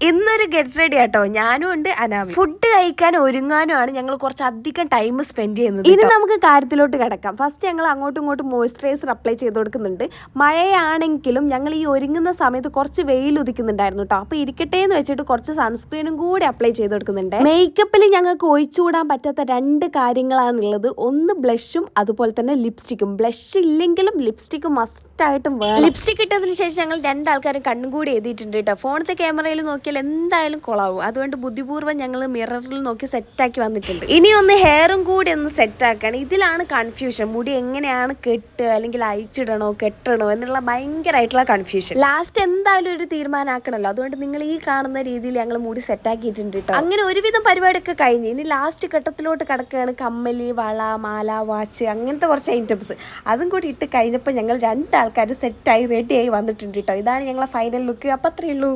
ഇന്നൊരു get ready ആട്ടോ, ഞാനും ഉണ്ട് അനാമി. ഫുഡ് കഴിക്കാൻ ഒരുങ്ങാനുമാണ് ഞങ്ങൾ കുറച്ചധികം ടൈം സ്പെൻഡ് ചെയ്യുന്നത്. ഇനി നമുക്ക് കാര്യത്തിലോട്ട് കിടക്കാം. ഫസ്റ്റ് ഞങ്ങൾ അങ്ങോട്ടും ഇങ്ങോട്ടും മോയ്സ്ചറൈസർ അപ്ലൈ ചെയ്ത് കൊടുക്കുന്നുണ്ട്. മഴയാണെങ്കിലും ഞങ്ങൾ ഈ ഒരുങ്ങുന്ന സമയത്ത് കുറച്ച് വെയിൽ ഉദിക്കുന്നുണ്ടായിരുന്നു കേട്ടോ. അപ്പോൾ ഇരിക്കട്ടെ എന്ന് വെച്ചിട്ട് കുറച്ച് സൺസ്ക്രീനും കൂടി അപ്ലൈ ചെയ്ത് കൊടുക്കുന്നുണ്ട്. മേക്കപ്പിൽ ഞങ്ങൾക്ക് ഒഴിച്ചുകൂടാൻ പറ്റാത്ത രണ്ട് കാര്യങ്ങളാണുള്ളത്. ഒന്ന് ബ്ലഷും അതുപോലെ തന്നെ ലിപ്സ്റ്റിക്കും. ബ്ലഷ് ഇല്ലെങ്കിലും ലിപ്സ്റ്റിക്ക് മസ്റ്റായിട്ടും വേണം. ലിപ്സ്റ്റിക് ഇട്ടതിന് ശേഷം ഞങ്ങൾ രണ്ടാൾക്കാരും കണ്ണും കൂടി എഴുതിയിട്ടുണ്ട് കേട്ടോ. ഫോണത്തെ ക്യാമറയിൽ നോക്കിയാൽ എന്തായാലും കൊളാവും. അതുകൊണ്ട് ബുദ്ധിപൂർവ്വം ഞങ്ങൾ മിററിൽ നോക്കി സെറ്റാക്കി വന്നിട്ടുണ്ട്. ഇനി ഒന്ന് ഹെയറും കൂടി ഒന്ന് സെറ്റാക്കണം. ഇതിലാണ് കൺഫ്യൂഷൻ. മുടി എങ്ങനെയാണ് കെട്ടുക, അല്ലെങ്കിൽ അയച്ചിടണോ കെട്ടണോ എന്നുള്ള ഭയങ്കരമായിട്ടുള്ള കൺഫ്യൂഷൻ. ലാസ്റ്റ് എന്തായാലും ഒരു തീരുമാനമാക്കണമല്ലോ. അതുകൊണ്ട് നിങ്ങൾ ഈ കാണുന്ന രീതിയിൽ ഞങ്ങൾ മുടി സെറ്റാക്കിയിട്ടുണ്ട് കേട്ടോ. അങ്ങനെ ഒരുവിധം പരിപാടിയൊക്കെ കഴിഞ്ഞ് ഇനി ലാസ്റ്റ് ഘട്ടത്തിലോട്ട് കിടക്കുകയാണ്. കമ്മല്, വള, മാല, വാച്ച്, അങ്ങനത്തെ കുറച്ച് ഐറ്റംസ്. അതും കൂടി ഇട്ട് കഴിഞ്ഞപ്പോൾ ഞങ്ങൾ രണ്ടാൾക്കാർ സെറ്റായി റെഡിയായി വന്നിട്ടുണ്ട് കേട്ടോ. ഇതാണ് ഞങ്ങളെ ഫൈനൽ ലുക്ക്. അപ്പം അത്രയേ ഉള്ളൂ.